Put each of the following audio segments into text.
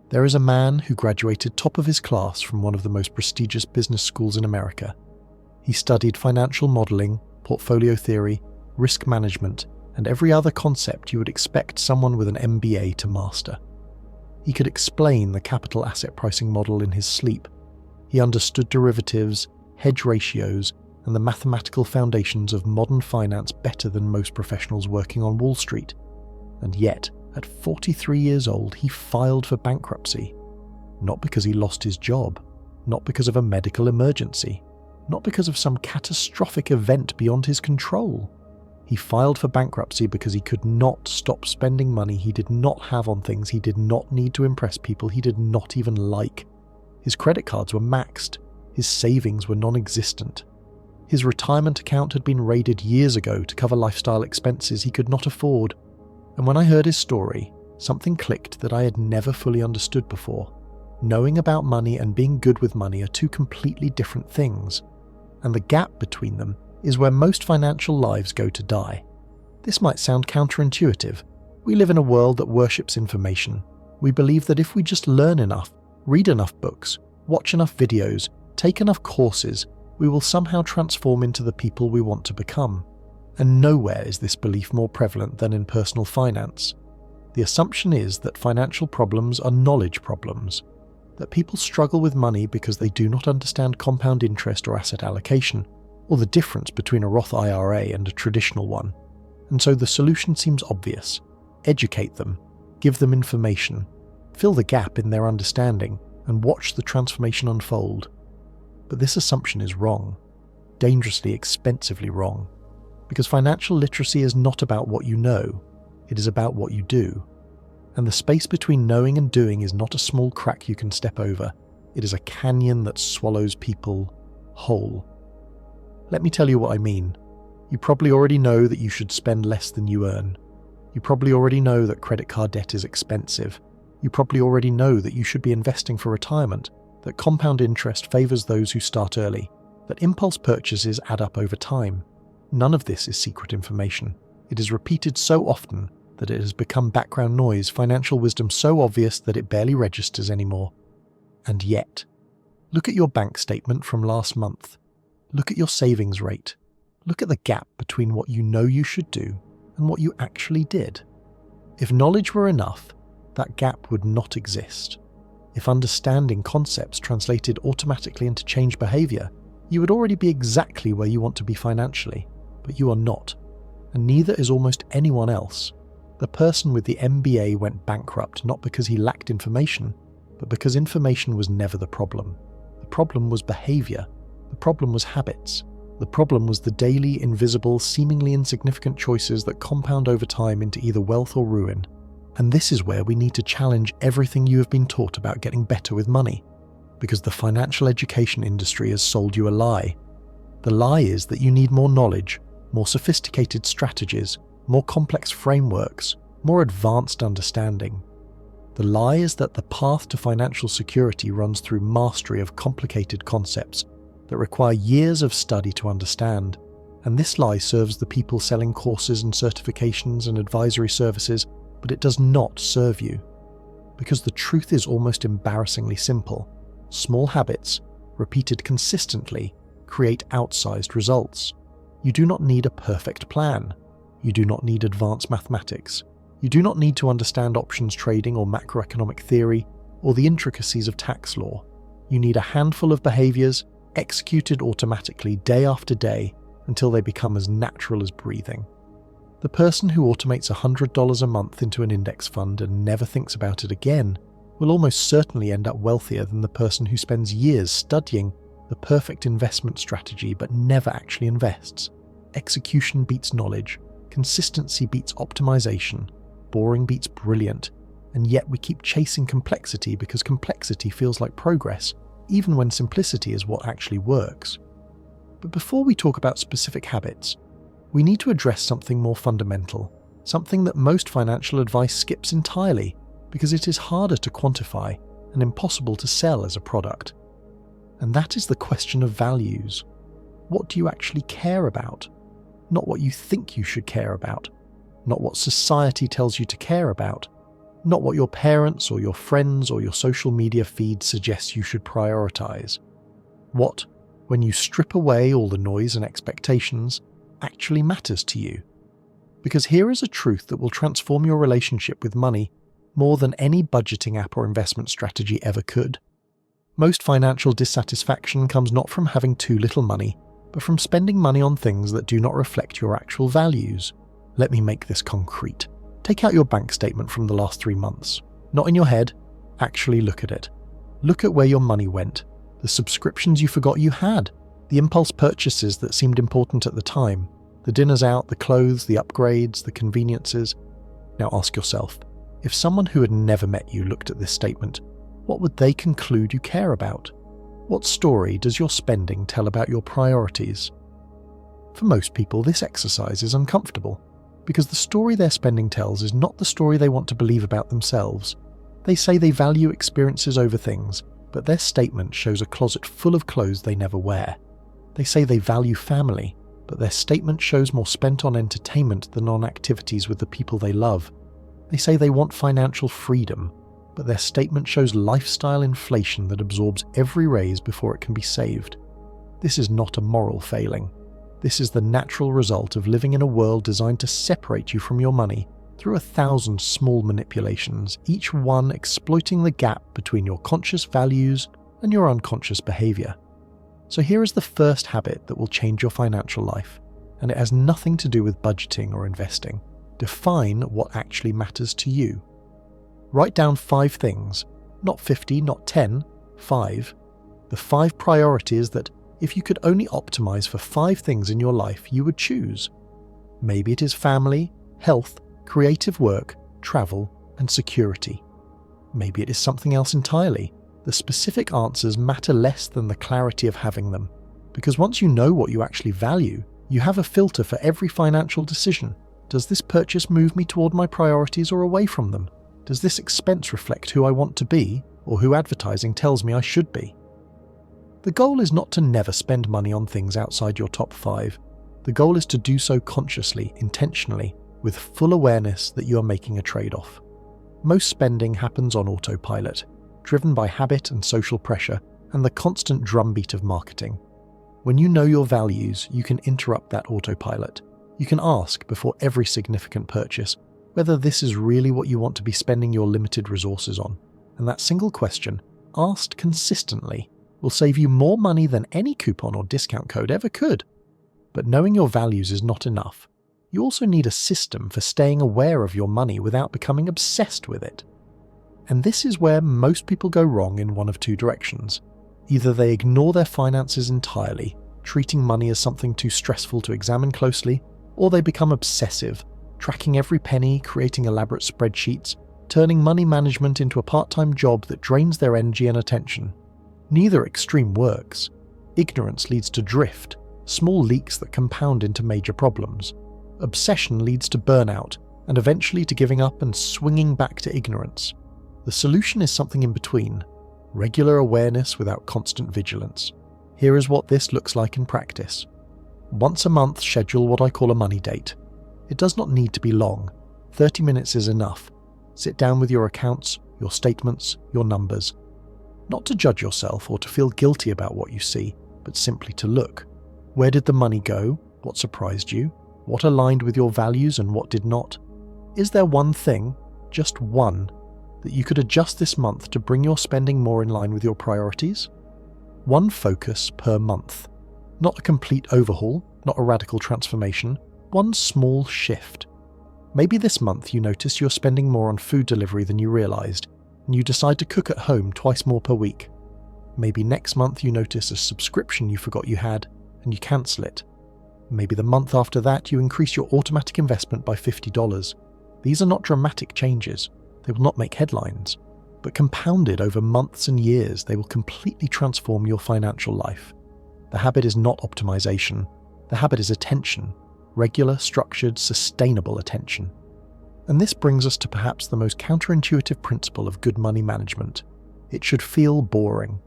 There is a man who graduated top of his class from one of the most prestigious business schools in America. He studied financial modeling, portfolio theory, risk management, and every other concept you would expect someone with an MBA to master. He could explain the capital asset pricing model in his sleep. He understood derivatives, hedge ratios, and the mathematical foundations of modern finance better than most professionals working on Wall Street. And yet, at 43 years old, he filed for bankruptcy. Not because he lost his job, not because of a medical emergency, not because of some catastrophic event beyond his control. He filed for bankruptcy because he could not stop spending money he did not have on things he did not need to impress people he did not even like. His credit cards were maxed. His savings were non-existent. His retirement account had been raided years ago to cover lifestyle expenses he could not afford. And when I heard his story, something clicked that I had never fully understood before. Knowing about money and being good with money are two completely different things. And the gap between them is where most financial lives go to die. This might sound counterintuitive. We live in a world that worships information. We believe that if we just learn enough, read enough books, watch enough videos, take enough courses, we will somehow transform into the people we want to become. And nowhere is this belief more prevalent than in personal finance. The assumption is that financial problems are knowledge problems, that people struggle with money because they do not understand compound interest or asset allocation, or the difference between a Roth IRA and a traditional one. And so the solution seems obvious. Educate them, give them information, fill the gap in their understanding, and watch the transformation unfold. But this assumption is wrong, dangerously expensively wrong, because financial literacy is not about what you know, it is about what you do. And the space between knowing and doing is not a small crack you can step over, it is a canyon that swallows people whole. Let me tell you what I mean. You probably already know that you should spend less than you earn. You probably already know that credit card debt is expensive. You probably already know that you should be investing for retirement, that compound interest favors those who start early, that impulse purchases add up over time. None of this is secret information. It is repeated so often that it has become background noise, financial wisdom so obvious that it barely registers anymore. And yet, look at your bank statement from last month. Look at your savings rate. Look at the gap between what you know you should do and what you actually did. If knowledge were enough, that gap would not exist. If understanding concepts translated automatically into change behavior, you would already be exactly where you want to be financially, but you are not, and neither is almost anyone else. The person with the MBA went bankrupt not because he lacked information, but because information was never the problem. The problem was behavior. The problem was habits. The problem was the daily, invisible, seemingly insignificant choices that compound over time into either wealth or ruin. And this is where we need to challenge everything you have been taught about getting better with money, because the financial education industry has sold you a lie. The lie is that you need more knowledge, more sophisticated strategies, more complex frameworks, more advanced understanding. The lie is that the path to financial security runs through mastery of complicated concepts that require years of study to understand, and this lie serves the people selling courses and certifications and advisory services, but it does not serve you. Because the truth is almost embarrassingly simple. Small habits, repeated consistently, create outsized results. You do not need a perfect plan. You do not need advanced mathematics. You do not need to understand options trading or macroeconomic theory or the intricacies of tax law. You need a handful of behaviors executed automatically day after day until they become as natural as breathing. The person who automates $100 a month into an index fund and never thinks about it again will almost certainly end up wealthier than the person who spends years studying the perfect investment strategy but never actually invests. Execution beats knowledge, consistency beats optimization, boring beats brilliant, and yet we keep chasing complexity because complexity feels like progress, even when simplicity is what actually works. But before we talk about specific habits, we need to address something more fundamental, something that most financial advice skips entirely because it is harder to quantify and impossible to sell as a product. And that is the question of values. What do you actually care about? Not what you think you should care about, not what society tells you to care about, not what your parents or your friends or your social media feed suggests you should prioritize. What, when you strip away all the noise and expectations, actually matters to you. Because here is a truth that will transform your relationship with money more than any budgeting app or investment strategy ever could. Most financial dissatisfaction comes not from having too little money, but from spending money on things that do not reflect your actual values. Let me make this concrete. Take out your bank statement from the last 3 months. Not in your head, actually look at it. Look at where your money went, the subscriptions you forgot you had, the impulse purchases that seemed important at the time, the dinners out, the clothes, the upgrades, the conveniences. Now ask yourself, if someone who had never met you looked at this statement, what would they conclude you care about? What story does your spending tell about your priorities? For most people, this exercise is uncomfortable, because the story their spending tells is not the story they want to believe about themselves. They say they value experiences over things, but their statement shows a closet full of clothes they never wear. They say they value family, but their statement shows more spent on entertainment than on activities with the people they love. They say they want financial freedom, but their statement shows lifestyle inflation that absorbs every raise before it can be saved. This is not a moral failing. This is the natural result of living in a world designed to separate you from your money through 1,000 small manipulations, each one exploiting the gap between your conscious values and your unconscious behavior. So here is the first habit that will change your financial life, and it has nothing to do with budgeting or investing. Define what actually matters to you. Write down 5 things, not 50, not 10, 5. The 5 priorities that, if you could only optimize for 5 things in your life, you would choose. Maybe it is family, health, creative work, travel, and security. Maybe it is something else entirely. The specific answers matter less than the clarity of having them, because once you know what you actually value, you have a filter for every financial decision. Does this purchase move me toward my priorities or away from them? Does this expense reflect who I want to be, or who advertising tells me I should be? The goal is not to never spend money on things outside your top 5. The goal is to do so consciously, intentionally, with full awareness that you are making a trade-off. Most spending happens on autopilot, driven by habit and social pressure and the constant drumbeat of marketing. When you know your values, you can interrupt that autopilot. You can ask before every significant purchase whether this is really what you want to be spending your limited resources on. And that single question, asked consistently, will save you more money than any coupon or discount code ever could. But knowing your values is not enough. You also need a system for staying aware of your money without becoming obsessed with it. And this is where most people go wrong in one of 2 directions. Either they ignore their finances entirely, treating money as something too stressful to examine closely, or they become obsessive, tracking every penny, creating elaborate spreadsheets, turning money management into a part-time job that drains their energy and attention. Neither extreme works. Ignorance leads to drift, small leaks that compound into major problems. Obsession leads to burnout, and eventually to giving up and swinging back to ignorance. The solution is something in between, regular awareness without constant vigilance. Here is what this looks like in practice. Once a month, schedule what I call a money date. It does not need to be long. 30 minutes is enough. Sit down with your accounts, your statements, your numbers. Not to judge yourself or to feel guilty about what you see, but simply to look. Where did the money go? What surprised you? What aligned with your values and what did not? Is there one thing, just one, that you could adjust this month to bring your spending more in line with your priorities? One focus per month. Not a complete overhaul, not a radical transformation, one small shift. Maybe this month you notice you're spending more on food delivery than you realized, and you decide to cook at home twice more per week. Maybe next month you notice a subscription you forgot you had, and you cancel it. Maybe the month after that you increase your automatic investment by $50. These are not dramatic changes. They will not make headlines, but compounded over months and years, they will completely transform your financial life. The habit is not optimization. The habit is attention. Regular, structured, sustainable attention. And this brings us to perhaps the most counterintuitive principle of good money management. It should feel boring.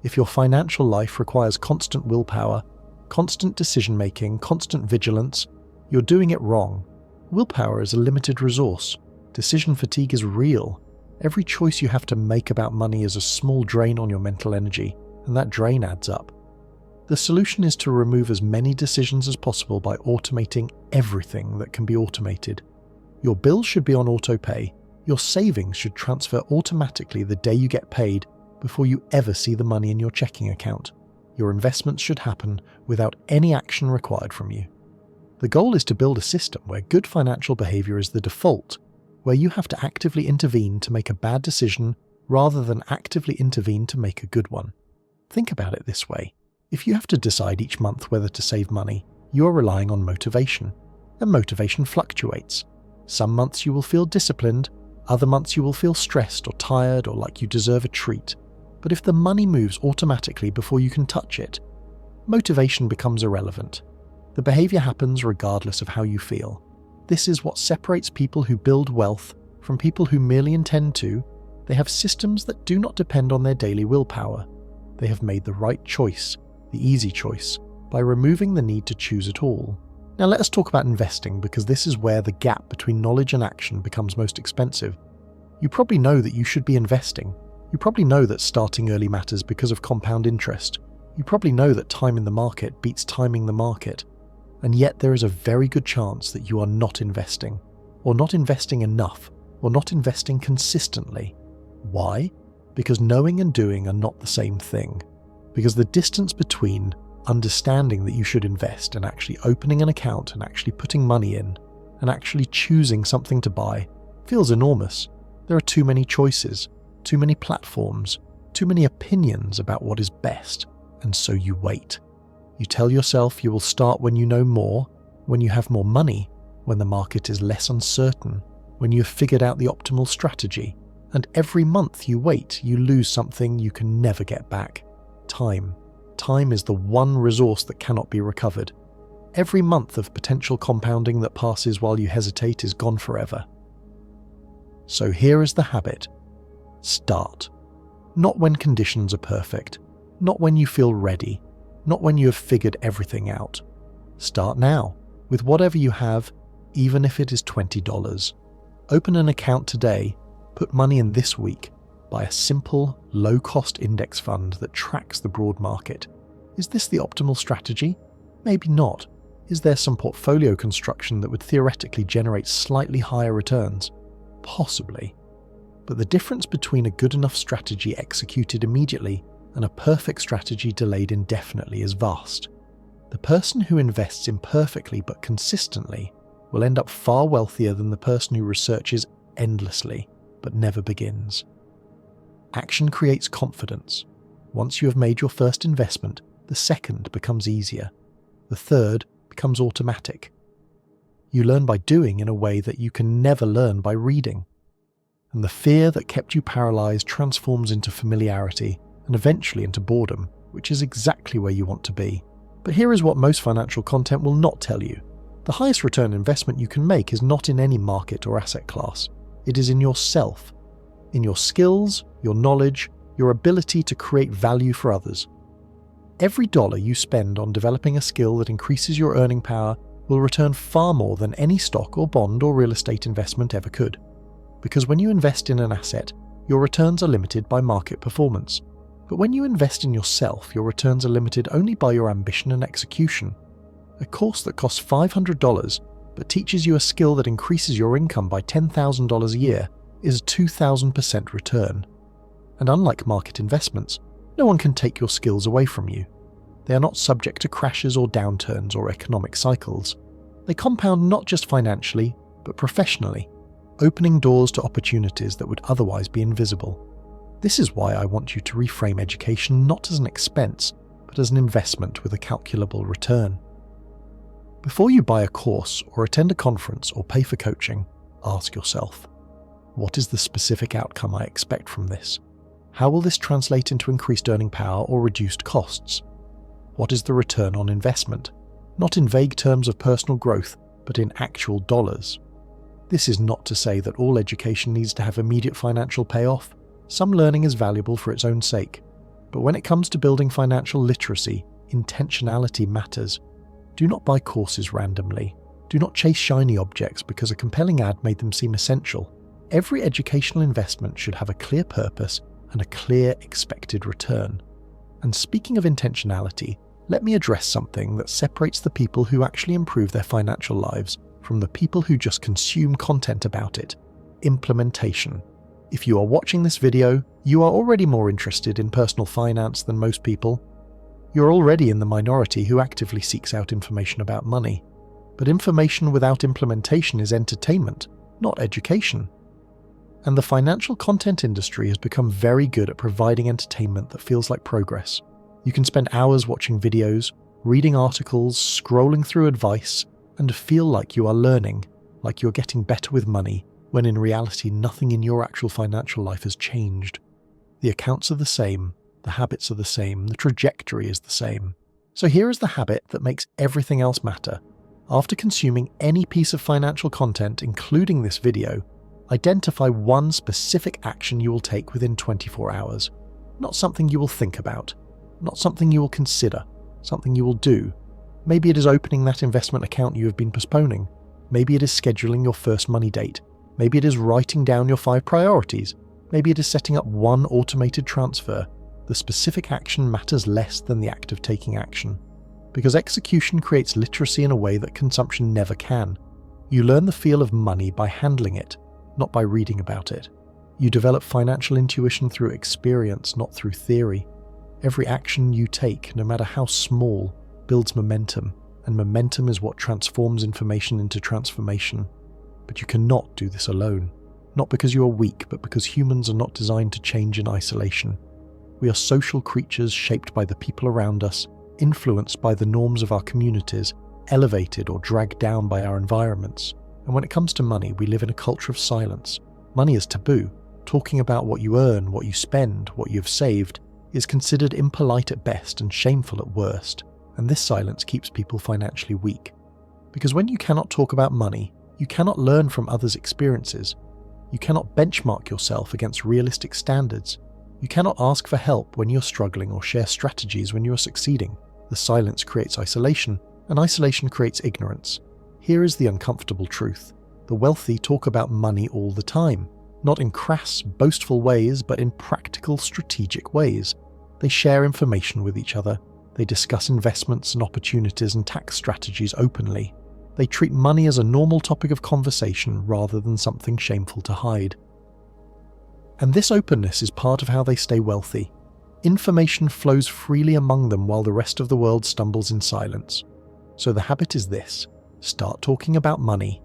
If your financial life requires constant willpower, constant decision-making, constant vigilance, you're doing it wrong. Willpower is a limited resource. Decision fatigue is real. Every choice you have to make about money is a small drain on your mental energy, and that drain adds up. The solution is to remove as many decisions as possible by automating everything that can be automated. Your bills should be on auto-pay. Your savings should transfer automatically the day you get paid before you ever see the money in your checking account. Your investments should happen without any action required from you. The goal is to build a system where good financial behavior is the default, where you have to actively intervene to make a bad decision rather than actively intervene to make a good one. Think about it this way. If you have to decide each month whether to save money, you are relying on motivation, and motivation fluctuates. Some months you will feel disciplined, other months you will feel stressed or tired or like you deserve a treat. But if the money moves automatically before you can touch it, motivation becomes irrelevant. The behavior happens regardless of how you feel. This is what separates people who build wealth from people who merely intend to. They have systems that do not depend on their daily willpower. They have made the right choice, the easy choice, by removing the need to choose at all. Now let us talk about investing, because this is where the gap between knowledge and action becomes most expensive. You probably know that you should be investing. You probably know that starting early matters because of compound interest. You probably know that time in the market beats timing the market. And yet there is a very good chance that you are not investing, or not investing enough, or not investing consistently. Why? Because knowing and doing are not the same thing. Because the distance between understanding that you should invest and actually opening an account and actually putting money in and actually choosing something to buy feels enormous. There are too many choices, too many platforms, too many opinions about what is best, and so you wait. You tell yourself you will start when you know more, when you have more money, when the market is less uncertain, when you have figured out the optimal strategy, and every month you wait, you lose something you can never get back. Time. Time is the one resource that cannot be recovered. Every month of potential compounding that passes while you hesitate is gone forever. So here is the habit. Start. Not when conditions are perfect, not when you feel ready, not when you have figured everything out. Start now, with whatever you have, even if it is $20. Open an account today, put money in this week, buy a simple, low-cost index fund that tracks the broad market. Is this the optimal strategy? Maybe not. Is there some portfolio construction that would theoretically generate slightly higher returns? Possibly. But the difference between a good enough strategy executed immediately and a perfect strategy delayed indefinitely is vast. The person who invests imperfectly but consistently will end up far wealthier than the person who researches endlessly but never begins. Action creates confidence. Once you have made your first investment, the second becomes easier. The third becomes automatic. You learn by doing in a way that you can never learn by reading. And the fear that kept you paralyzed transforms into familiarity and eventually into boredom, which is exactly where you want to be. But here is what most financial content will not tell you. The highest return investment you can make is not in any market or asset class. It is in yourself, in your skills, your knowledge, your ability to create value for others. Every dollar you spend on developing a skill that increases your earning power will return far more than any stock or bond or real estate investment ever could. Because when you invest in an asset, your returns are limited by market performance. But when you invest in yourself, your returns are limited only by your ambition and execution. A course that costs $500 but teaches you a skill that increases your income by $10,000 a year is a 2,000% return. And unlike market investments, no one can take your skills away from you. They are not subject to crashes or downturns or economic cycles. They compound not just financially, but professionally, opening doors to opportunities that would otherwise be invisible. This is why I want you to reframe education not as an expense, but as an investment with a calculable return. Before you buy a course or attend a conference or pay for coaching, ask yourself, what is the specific outcome I expect from this? How will this translate into increased earning power or reduced costs? What is the return on investment? Not in vague terms of personal growth, but in actual dollars. This is not to say that all education needs to have immediate financial payoff. Some learning is valuable for its own sake. But when it comes to building financial literacy, intentionality matters. Do not buy courses randomly. Do not chase shiny objects because a compelling ad made them seem essential. Every educational investment should have a clear purpose and a clear expected return. And speaking of intentionality, let me address something that separates the people who actually improve their financial lives from the people who just consume content about it: implementation. If you are watching this video, you are already more interested in personal finance than most people. You're already in the minority who actively seeks out information about money. But information without implementation is entertainment, not education. And the financial content industry has become very good at providing entertainment that feels like progress. You can spend hours watching videos, reading articles, scrolling through advice, and feel like you are learning, like you're getting better with money, when in reality nothing in your actual financial life has changed. The accounts are the same, the habits are the same, the trajectory is the same. So here is the habit that makes everything else matter. After consuming any piece of financial content, including this video, identify one specific action you will take within 24 hours. Not something you will think about, not something you will consider, something you will do. Maybe it is opening that investment account you have been postponing. Maybe it is scheduling your first money date. Maybe it is writing down your 5 priorities. Maybe it is setting up one automated transfer. The specific action matters less than the act of taking action. Because execution creates literacy in a way that consumption never can. You learn the feel of money by handling it, not by reading about it. You develop financial intuition through experience, not through theory. Every action you take, no matter how small, builds momentum, and momentum is what transforms information into transformation. But you cannot do this alone. Not because you are weak, but because humans are not designed to change in isolation. We are social creatures shaped by the people around us, influenced by the norms of our communities, elevated or dragged down by our environments. And when it comes to money, we live in a culture of silence. Money is taboo. Talking about what you earn, what you spend, what you have saved, is considered impolite at best and shameful at worst. And this silence keeps people financially weak. Because when you cannot talk about money, you cannot learn from others' experiences. You cannot benchmark yourself against realistic standards. You cannot ask for help when you're struggling or share strategies when you're succeeding. The silence creates isolation, and isolation creates ignorance. Here is the uncomfortable truth. The wealthy talk about money all the time, not in crass, boastful ways, but in practical, strategic ways. They share information with each other. They discuss investments and opportunities and tax strategies openly. They treat money as a normal topic of conversation rather than something shameful to hide. And this openness is part of how they stay wealthy. Information flows freely among them while the rest of the world stumbles in silence. So the habit is this: start talking about money,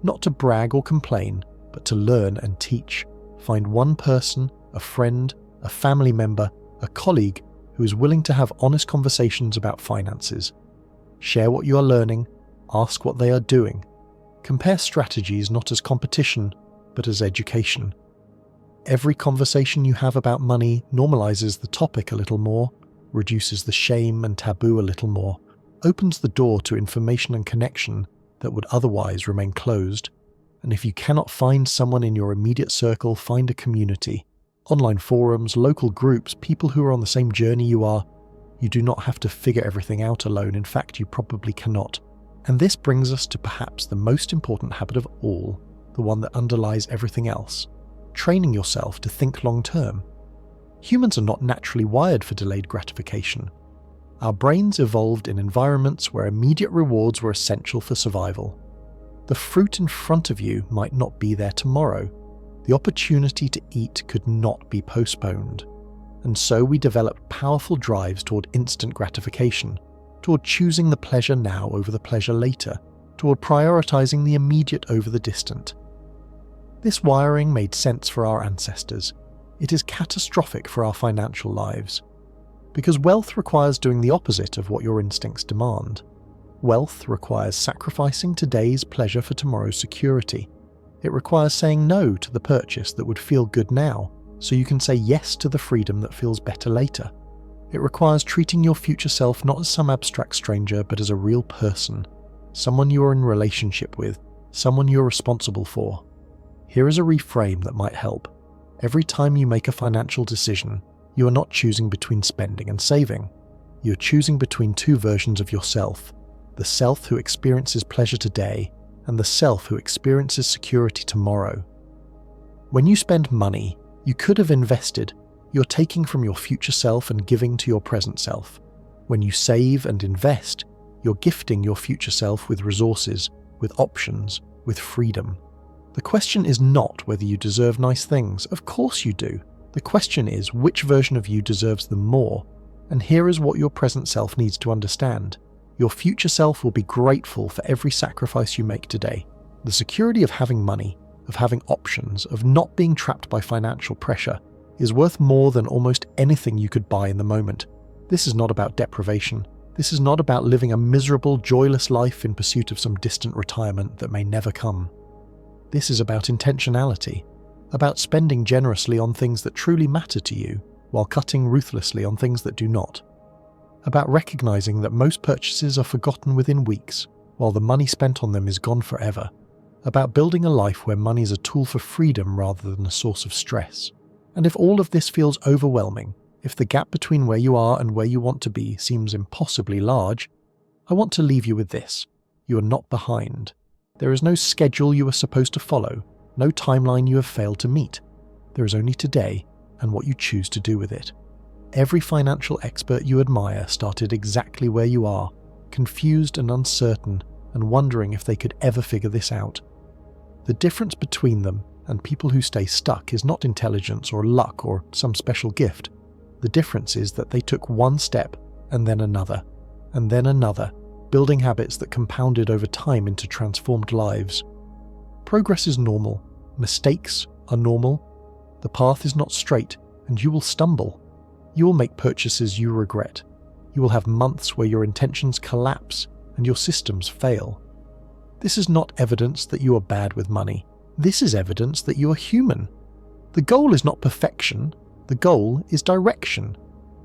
not to brag or complain, but to learn and teach. Find one person, a friend, a family member, a colleague who is willing to have honest conversations about finances. Share what you are learning, ask what they are doing. Compare strategies not as competition, but as education. Every conversation you have about money normalizes the topic a little more, reduces the shame and taboo a little more, opens the door to information and connection that would otherwise remain closed. And if you cannot find someone in your immediate circle, find a community. Online forums, local groups, people who are on the same journey you are. You do not have to figure everything out alone. In fact, you probably cannot. And this brings us to perhaps the most important habit of all, the one that underlies everything else: training yourself to think long term. Humans are not naturally wired for delayed gratification. Our brains evolved in environments where immediate rewards were essential for survival. The fruit in front of you might not be there tomorrow. The opportunity to eat could not be postponed. And so we developed powerful drives toward instant gratification, toward choosing the pleasure now over the pleasure later, toward prioritizing the immediate over the distant. This wiring made sense for our ancestors. It is catastrophic for our financial lives. Because wealth requires doing the opposite of what your instincts demand. Wealth requires sacrificing today's pleasure for tomorrow's security. It requires saying no to the purchase that would feel good now, so you can say yes to the freedom that feels better later. It requires treating your future self not as some abstract stranger, but as a real person, someone you are in relationship with, someone you're responsible for. Here is a reframe that might help. Every time you make a financial decision, you are not choosing between spending and saving. You are choosing between two versions of yourself: the self who experiences pleasure today and the self who experiences security tomorrow. When you spend money you could have invested, you're taking from your future self and giving to your present self. When you save and invest, you're gifting your future self with resources, with options, with freedom. The question is not whether you deserve nice things. Of course you do. The question is which version of you deserves them more. And here is what your present self needs to understand. Your future self will be grateful for every sacrifice you make today. The security of having money, of having options, of not being trapped by financial pressure, is worth more than almost anything you could buy in the moment. This is not about deprivation. This is not about living a miserable, joyless life in pursuit of some distant retirement that may never come. This is about intentionality, about spending generously on things that truly matter to you, while cutting ruthlessly on things that do not. About recognizing that most purchases are forgotten within weeks, while the money spent on them is gone forever. About building a life where money is a tool for freedom rather than a source of stress. And if all of this feels overwhelming, if the gap between where you are and where you want to be seems impossibly large, I want to leave you with this. You are not behind. There is no schedule you are supposed to follow, no timeline you have failed to meet. There is only today and what you choose to do with it. Every financial expert you admire started exactly where you are, confused and uncertain and wondering if they could ever figure this out. The difference between them and people who stay stuck is not intelligence or luck or some special gift. The difference is that they took one step and then another, building habits that compounded over time into transformed lives. Progress is normal. Mistakes are normal. The path is not straight, and you will stumble. You will make purchases you regret. You will have months where your intentions collapse and your systems fail. This is not evidence that you are bad with money. This is evidence that you are human. The goal is not perfection. The goal is direction.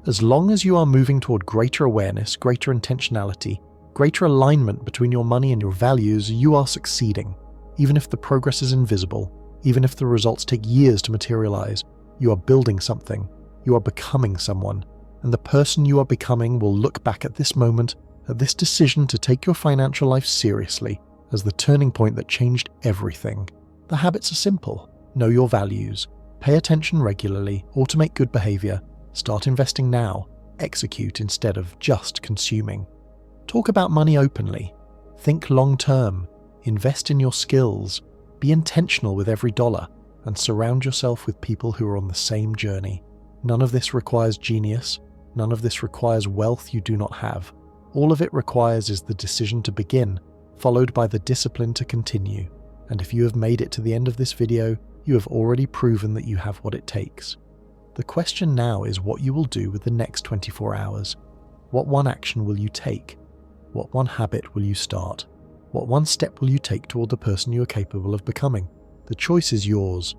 As long as you are moving toward greater awareness, greater intentionality, greater alignment between your money and your values, you are succeeding. Even if the progress is invisible, even if the results take years to materialize, you are building something. You are becoming someone. And the person you are becoming will look back at this moment, at this decision to take your financial life seriously, as the turning point that changed everything. The habits are simple. Know your values. Pay attention regularly. Automate good behavior. Start investing now. Execute instead of just consuming. Talk about money openly. Think long-term. Invest in your skills. Be intentional with every dollar. And surround yourself with people who are on the same journey. None of this requires genius. None of this requires wealth you do not have. All of it requires is the decision to begin, followed by the discipline to continue. And if you have made it to the end of this video, you have already proven that you have what it takes. The question now is what you will do with the next 24 hours. What one action will you take? What one habit will you start? What one step will you take toward the person you are capable of becoming? The choice is yours.